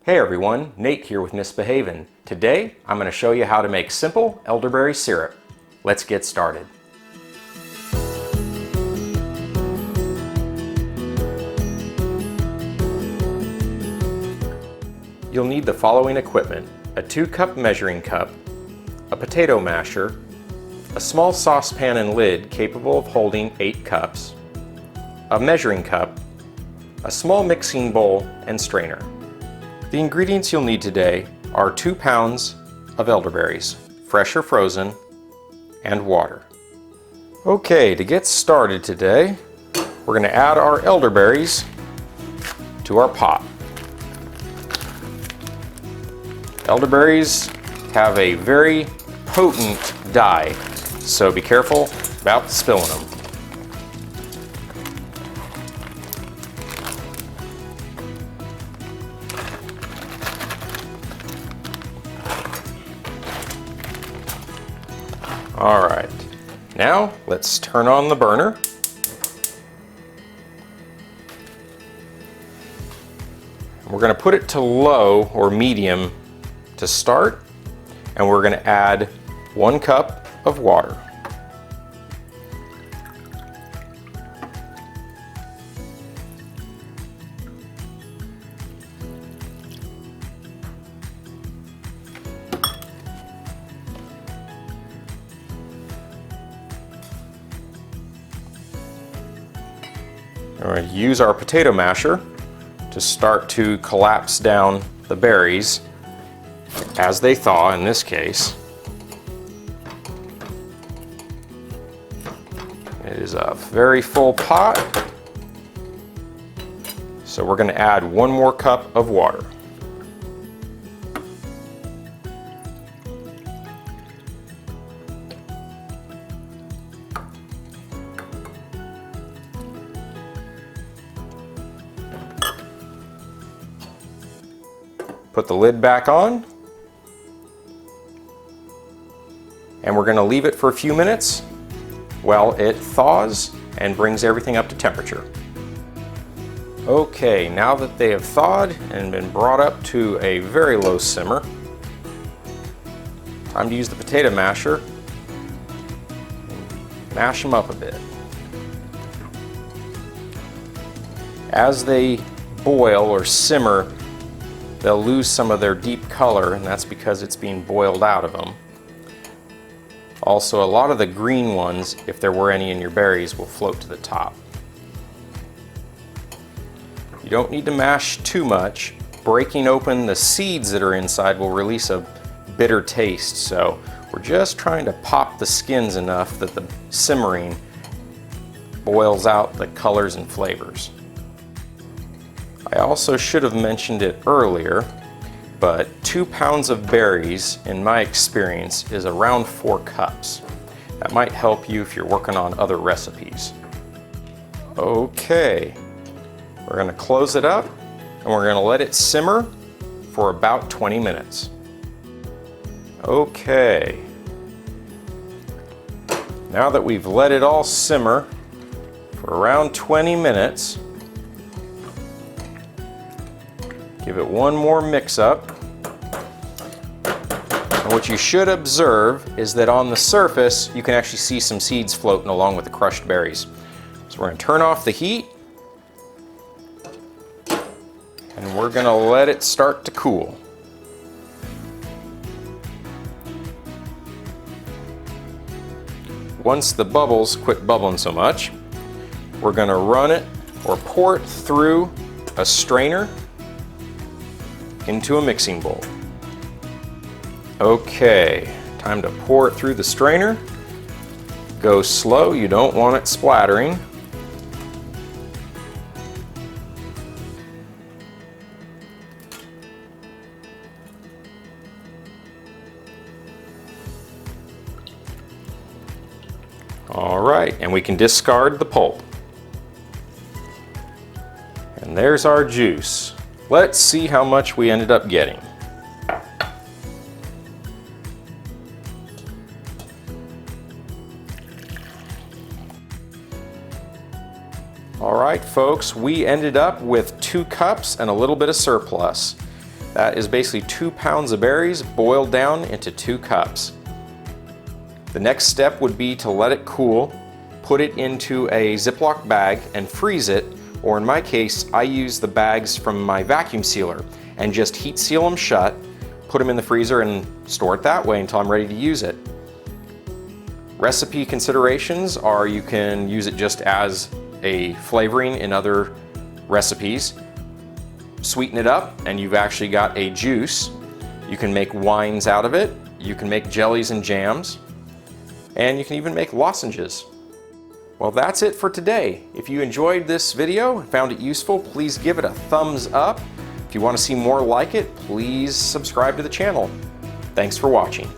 Hey everyone, Nate here with Misbehavin'. Today I'm going to show you how to make simple elderberry syrup. Let's get started. You'll need the following equipment: a 2-cup measuring cup, a potato masher, a small saucepan and lid capable of holding 8 cups, a measuring cup, a small mixing bowl, and strainer. The ingredients you'll need today are 2 pounds of elderberries, fresh or frozen, and water. Okay, to get started today, we're going to add our elderberries to our pot. Elderberries have a very potent dye, so be careful about spilling them. Alright, now let's turn on the burner. We're going to put it to low or medium to start, and we're going to add 1 cup of water. We're going to use our potato masher to start to collapse down the berries as they thaw in this case. It is a very full pot, so we're going to add 1 more cup of water. Put the lid back on, and we're going to leave it for a few minutes while it thaws and brings everything up to temperature. Okay, now that they have thawed and been brought up to a very low simmer, time to use the potato masher and mash them up a bit. As they boil or simmer, they'll lose some of their deep color, and that's because it's being boiled out of them. Also, a lot of the green ones, if there were any in your berries, will float to the top. You don't need to mash too much. Breaking open the seeds that are inside will release a bitter taste, so we're just trying to pop the skins enough that the simmering boils out the colors and flavors. I also should have mentioned it earlier, but 2 pounds of berries, in my experience, is around 4 cups. That might help you if you're working on other recipes. Okay, we're going to close it up and we're going to let it simmer for about 20 minutes. Okay, now that we've let it all simmer for around 20 minutes, give it 1 more mix up. And what you should observe is that on the surface you can actually see some seeds floating along with the crushed berries. So we're going to turn off the heat and we're going to let it start to cool. Once the bubbles quit bubbling so much, we're going to run it or pour it through a strainer into a mixing bowl. Okay, time to pour it through the strainer. Go slow, you don't want it splattering. All right, and we can discard the pulp. And there's our juice. Let's see how much we ended up getting. All right, folks, we ended up with 2 cups and a little bit of surplus. That is basically 2 pounds of berries boiled down into 2 cups. The next step would be to let it cool, put it into a Ziploc bag and freeze it, or in my case, I use the bags from my vacuum sealer and just heat seal them shut, put them in the freezer and store it that way until I'm ready to use it. Recipe considerations are you can use it just as a flavoring in other recipes. Sweeten it up and you've actually got a juice. You can make wines out of it, you can make jellies and jams, and you can even make lozenges. Well, that's it for today. If you enjoyed this video and found it useful, please give it a thumbs up. If you want to see more like it, please subscribe to the channel. Thanks for watching.